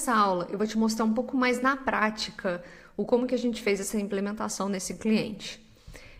nessa aula eu vou te mostrar um pouco mais na prática o como que a gente fez essa implementação nesse cliente.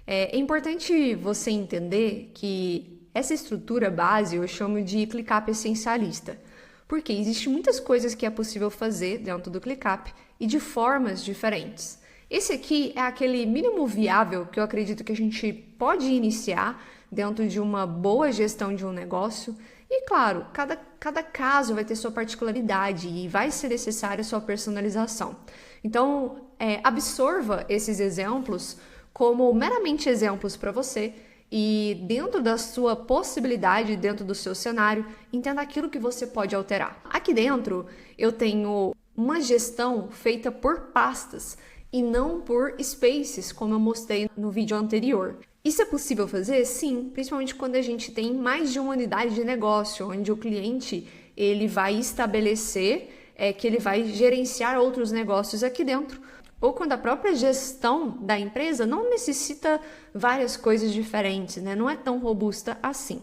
É importante você entender que essa estrutura base eu chamo de ClickUp essencialista, porque existem muitas coisas que é possível fazer dentro do ClickUp e de formas diferentes. Esse aqui é aquele mínimo viável que eu acredito que a gente pode iniciar dentro de uma boa gestão de um negócio. E claro, cada caso vai ter sua particularidade e vai ser necessária sua personalização. Então, absorva esses exemplos como meramente exemplos para você e dentro da sua possibilidade, dentro do seu cenário, entenda aquilo que você pode alterar. Aqui dentro eu tenho uma gestão feita por pastas e não por spaces, como eu mostrei no vídeo anterior. Isso é possível fazer? Sim, principalmente quando a gente tem mais de uma unidade de negócio, onde o cliente ele vai estabelecer que ele vai gerenciar outros negócios aqui dentro. Ou quando a própria gestão da empresa não necessita várias coisas diferentes, né? Não é tão robusta assim.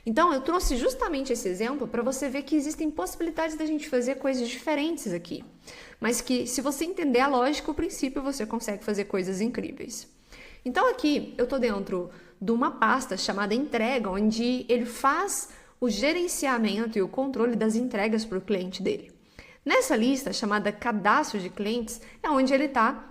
Então, eu trouxe justamente esse exemplo para você ver que existem possibilidades da gente fazer coisas diferentes aqui. Mas que, se você entender a lógica, o princípio, você consegue fazer coisas incríveis. Então, aqui, eu estou dentro de uma pasta chamada entrega, onde ele faz o gerenciamento e o controle das entregas para o cliente dele. Nessa lista, chamada cadastro de clientes, é onde ele está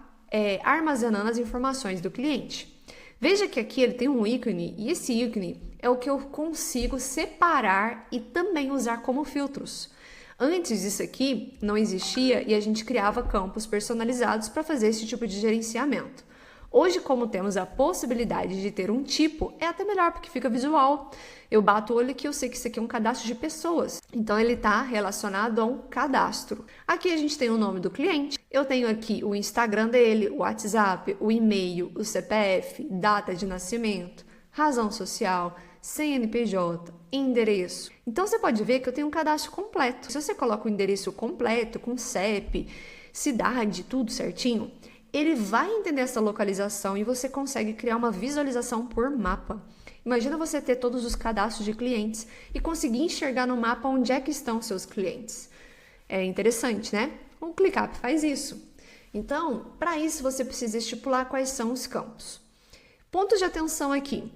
armazenando as informações do cliente. Veja que aqui ele tem um ícone, e esse ícone é o que eu consigo separar e também usar como filtros. Antes disso aqui não existia e a gente criava campos personalizados para fazer esse tipo de gerenciamento. Hoje, como temos a possibilidade de ter um tipo, é até melhor porque fica visual. Eu bato o olho aqui, eu sei que isso aqui é um cadastro de pessoas. Então, ele está relacionado a um cadastro. Aqui a gente tem o nome do cliente. Eu tenho aqui o Instagram dele, o WhatsApp, o e-mail, o CPF, data de nascimento, razão social, CNPJ, endereço. Então, você pode ver que eu tenho um cadastro completo. Se você coloca o endereço completo, com CEP, cidade, tudo certinho, ele vai entender essa localização e você consegue criar uma visualização por mapa. Imagina você ter todos os cadastros de clientes e conseguir enxergar no mapa onde é que estão seus clientes. É interessante, né? O ClickUp faz isso. Então, para isso você precisa estipular quais são os campos. Pontos de atenção aqui.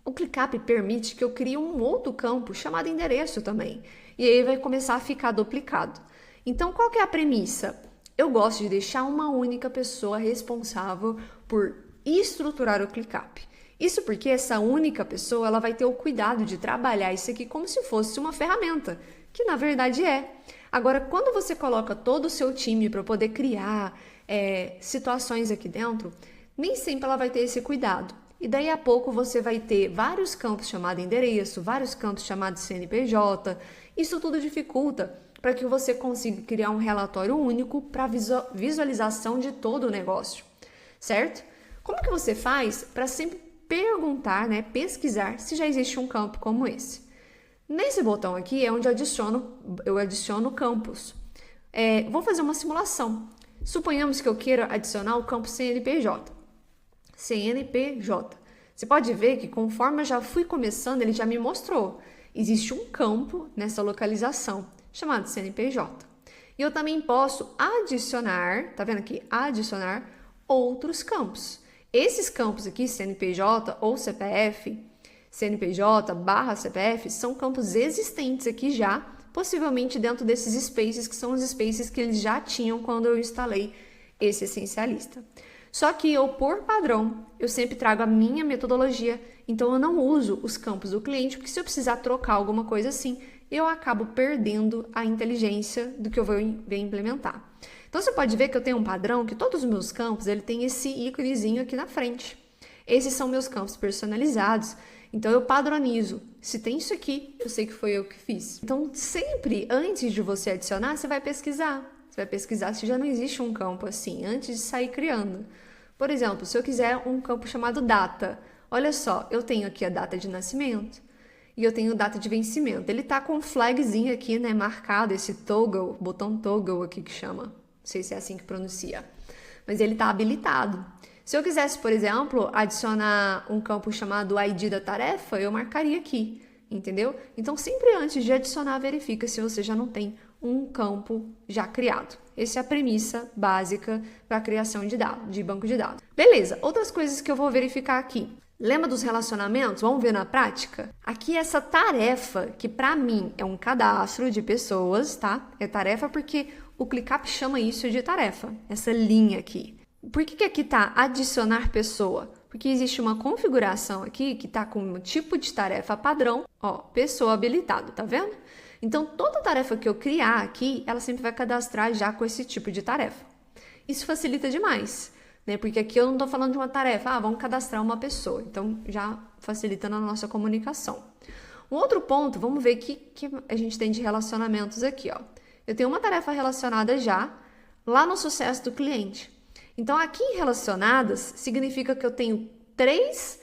O ClickUp permite que eu crie um outro campo chamado endereço também. E aí vai começar a ficar duplicado. Então, qual que é a premissa? Eu gosto de deixar uma única pessoa responsável por estruturar o ClickUp. Isso porque essa única pessoa ela vai ter o cuidado de trabalhar isso aqui como se fosse uma ferramenta, que na verdade é. Agora, quando você coloca todo o seu time para poder criar situações aqui dentro, nem sempre ela vai ter esse cuidado. E daí a pouco você vai ter vários campos chamados endereço, vários campos chamados CNPJ. Isso tudo dificulta para que você consiga criar um relatório único para visualização de todo o negócio, certo? Como que você faz para sempre perguntar, pesquisar se já existe um campo como esse? Nesse botão aqui é onde eu adiciono campos. Vou fazer uma simulação. Suponhamos que eu queira adicionar o campo CNPJ. CNPJ. Você pode ver que conforme eu já fui começando, ele já me mostrou. Existe um campo nessa localização, chamado CNPJ. E eu também posso adicionar, tá vendo aqui? Adicionar outros campos. Esses campos aqui, CNPJ ou CPF, CNPJ/CPF, são campos existentes aqui já, possivelmente dentro desses spaces, que são os spaces que eles já tinham quando eu instalei esse essencialista. Só que eu, por padrão, eu sempre trago a minha metodologia, então eu não uso os campos do cliente, porque se eu precisar trocar alguma coisa assim, eu acabo perdendo a inteligência do que eu vou implementar. Então, você pode ver que eu tenho um padrão que todos os meus campos, ele tem esse íconezinho aqui na frente. Esses são meus campos personalizados. Então, eu padronizo. Se tem isso aqui, eu sei que foi eu que fiz. Então, sempre, antes de você adicionar, você vai pesquisar. Você vai pesquisar se já não existe um campo assim, antes de sair criando. Por exemplo, se eu quiser um campo chamado data. Olha só, eu tenho aqui a data de nascimento. E eu tenho data de vencimento. Ele tá com um flagzinho aqui, marcado, esse toggle, botão toggle aqui que chama. Não sei se é assim que pronuncia. Mas ele tá habilitado. Se eu quisesse, por exemplo, adicionar um campo chamado ID da tarefa, eu marcaria aqui, entendeu? Então, sempre antes de adicionar, verifica se você já não tem um campo já criado. Essa é a premissa básica para a criação de dados, de banco de dados. Beleza, outras coisas que eu vou verificar aqui. Lembra dos relacionamentos? Vamos ver na prática? Aqui essa tarefa, que para mim é um cadastro de pessoas, tá? É tarefa porque o ClickUp chama isso de tarefa, essa linha aqui. Por que aqui tá adicionar pessoa? Porque existe uma configuração aqui que tá com um tipo de tarefa padrão, ó, pessoa habilitado, tá vendo? Então, toda tarefa que eu criar aqui, ela sempre vai cadastrar já com esse tipo de tarefa. Isso facilita demais, né? Porque aqui eu não estou falando de uma tarefa, vamos cadastrar uma pessoa. Então, já facilita na nossa comunicação. Um outro ponto, vamos ver o que a gente tem de relacionamentos aqui, ó. Eu tenho uma tarefa relacionada já lá no sucesso do cliente. Então, aqui em relacionadas, significa que eu tenho 3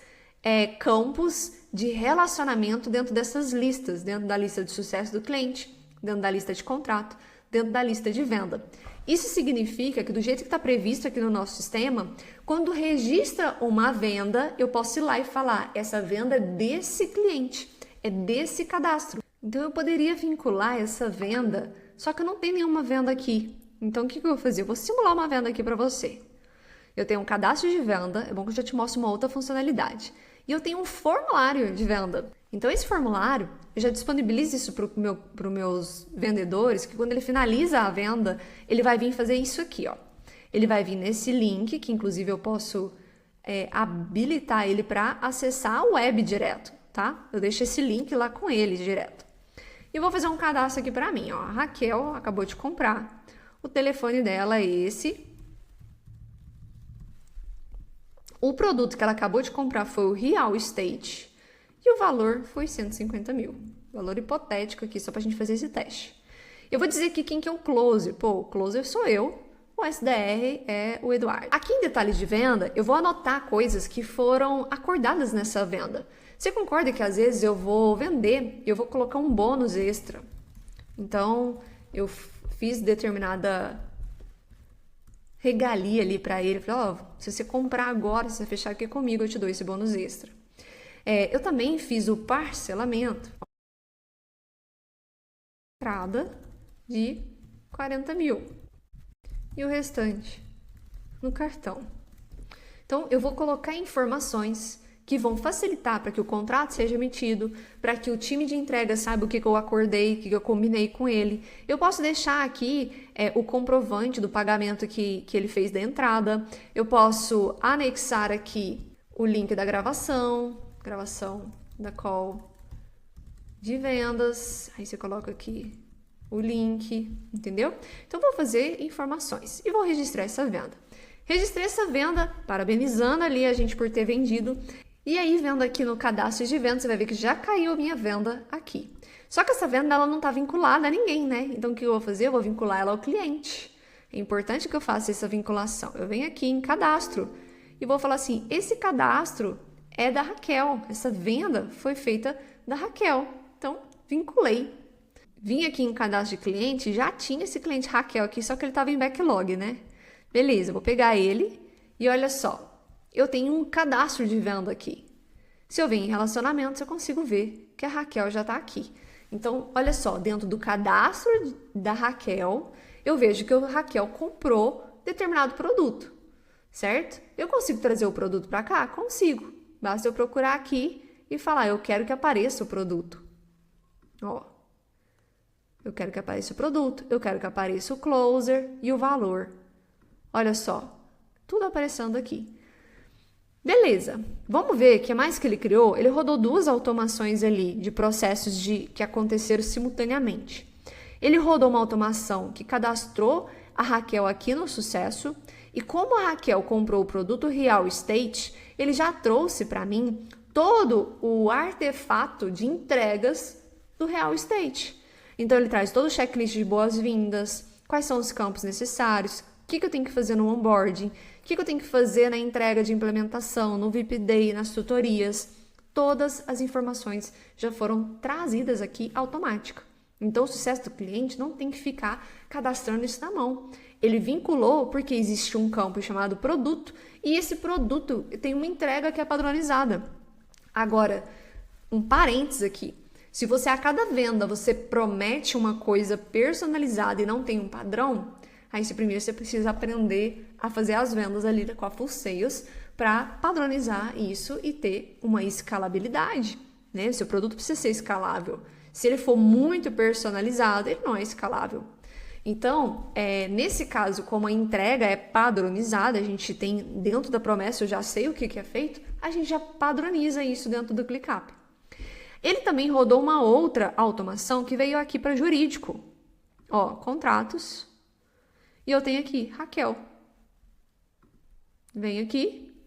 campos de relacionamento dentro dessas listas, dentro da lista de sucesso do cliente, dentro da lista de contrato, dentro da lista de venda. Isso significa que do jeito que está previsto aqui no nosso sistema, quando registra uma venda, eu posso ir lá e falar, essa venda é desse cliente, é desse cadastro. Então eu poderia vincular essa venda, só que eu não tenho nenhuma venda aqui. Então o que eu vou fazer? Eu vou simular uma venda aqui para você. Eu tenho um cadastro de venda, é bom que eu já te mostre uma outra funcionalidade. E eu tenho um formulário de venda. Então, esse formulário, eu já disponibilizo isso para os meus vendedores, que quando ele finaliza a venda, ele vai vir fazer isso aqui, ó. Ele vai vir nesse link, que inclusive eu posso habilitar ele para acessar a web direto, tá? Eu deixo esse link lá com ele direto. E vou fazer um cadastro aqui para mim, ó. A Raquel acabou de comprar. O telefone dela é esse. O produto que ela acabou de comprar foi o Real Estate e o valor foi 150 mil. Valor hipotético aqui, só para a gente fazer esse teste. Eu vou dizer aqui quem que é o closer. Pô, o closer sou eu, o SDR é o Eduardo. Aqui em detalhes de venda, eu vou anotar coisas que foram acordadas nessa venda. Você concorda que às vezes eu vou vender e eu vou colocar um bônus extra? Então, eu fiz determinada regalia ali para ele, falei, se você comprar agora, se você fechar aqui comigo, eu te dou esse bônus extra. Eu também fiz o parcelamento, entrada de 40 mil e o restante no cartão. Então, eu vou colocar informações que vão facilitar para que o contrato seja emitido, para que o time de entrega saiba o que eu acordei, o que eu combinei com ele. Eu posso deixar aqui o comprovante do pagamento que ele fez da entrada. Eu posso anexar aqui o link da gravação da call de vendas. Aí você coloca aqui o link, entendeu? Então, vou fazer informações e vou registrar essa venda. Registrei essa venda, parabenizando ali a gente por ter vendido. E aí, vendo aqui no cadastro de venda, você vai ver que já caiu a minha venda aqui. Só que essa venda ela não está vinculada a ninguém, né? Então, o que eu vou fazer? Eu vou vincular ela ao cliente. É importante que eu faça essa vinculação. Eu venho aqui em cadastro e vou falar assim, esse cadastro é da Raquel. Essa venda foi feita da Raquel. Então, vinculei. Vim aqui em cadastro de cliente, já tinha esse cliente Raquel aqui, só que ele estava em backlog, né? Beleza, eu vou pegar ele e olha só. Eu tenho um cadastro de venda aqui. Se eu venho em relacionamentos, eu consigo ver que a Raquel já está aqui. Então, olha só, dentro do cadastro da Raquel, eu vejo que a Raquel comprou determinado produto, certo? Eu consigo trazer o produto para cá? Consigo. Basta eu procurar aqui e falar, eu quero que apareça o produto. Ó, eu quero que apareça o produto, eu quero que apareça o closer e o valor. Olha só, tudo aparecendo aqui. Beleza, vamos ver o que mais que ele criou. Ele rodou 2 automações ali de processos que aconteceram simultaneamente. Ele rodou uma automação que cadastrou a Raquel aqui no sucesso e como a Raquel comprou o produto Real Estate, ele já trouxe para mim todo o artefato de entregas do Real Estate. Então ele traz todo o checklist de boas-vindas, quais são os campos necessários, o que eu tenho que fazer no onboarding, o que eu tenho que fazer na entrega de implementação, no VIP Day, nas tutorias. Todas as informações já foram trazidas aqui automática. Então, o sucesso do cliente não tem que ficar cadastrando isso na mão. Ele vinculou porque existe um campo chamado produto e esse produto tem uma entrega que é padronizada. Agora, um parênteses aqui. Se você a cada venda você promete uma coisa personalizada e não tem um padrão, aí primeiro você precisa aprender a fazer as vendas ali com a Full Sales para padronizar isso e ter uma escalabilidade, né? O seu produto precisa ser escalável. Se ele for muito personalizado, ele não é escalável. Então, nesse caso, como a entrega é padronizada, a gente tem dentro da promessa, eu já sei o que é feito, a gente já padroniza isso dentro do ClickUp. Ele também rodou uma outra automação que veio aqui para jurídico. Ó, contratos. E eu tenho aqui, Raquel. Venho aqui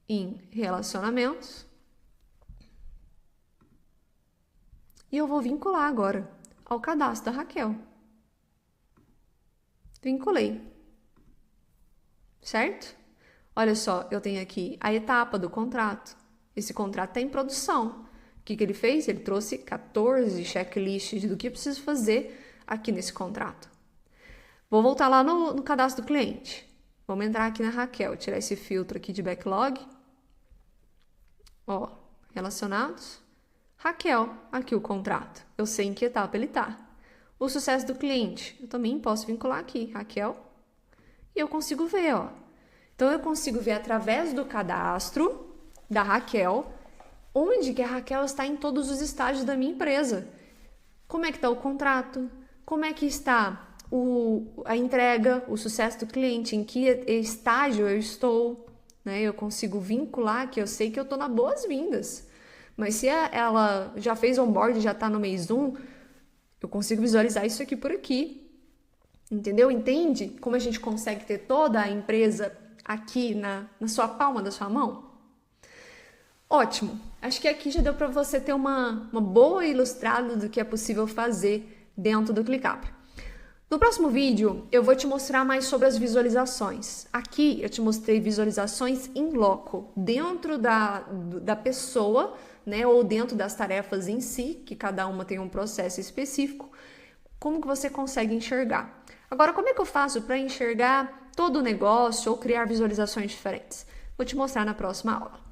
em relacionamentos. E eu vou vincular agora ao cadastro da Raquel. Vinculei. Certo? Olha só, eu tenho aqui a etapa do contrato. Esse contrato está em produção. O que ele fez? Ele trouxe 14 checklists do que eu preciso fazer aqui nesse contrato. Vou voltar lá no cadastro do cliente. Vamos entrar aqui na Raquel, tirar esse filtro aqui de backlog. Ó, relacionados. Raquel, aqui o contrato. Eu sei em que etapa ele está. O sucesso do cliente, eu também posso vincular aqui, Raquel. E eu consigo ver, ó. Então, eu consigo ver através do cadastro da Raquel, onde que a Raquel está em todos os estágios da minha empresa. Como é que está o contrato? Como é que está a entrega, o sucesso do cliente? Em que estágio eu estou? Né? Eu consigo vincular, que eu sei que eu estou nas boas-vindas. Mas se ela já fez onboard, já está no mês 1, eu consigo visualizar isso aqui por aqui. Entendeu? Entende como a gente consegue ter toda a empresa aqui na sua palma da sua mão? Ótimo! Acho que aqui já deu para você ter uma boa ilustrada do que é possível fazer dentro do ClickUp. No próximo vídeo, eu vou te mostrar mais sobre as visualizações. Aqui eu te mostrei visualizações in loco, dentro da pessoa, né, ou dentro das tarefas em si, que cada uma tem um processo específico, como que você consegue enxergar. Agora, como é que eu faço para enxergar todo o negócio ou criar visualizações diferentes? Vou te mostrar na próxima aula.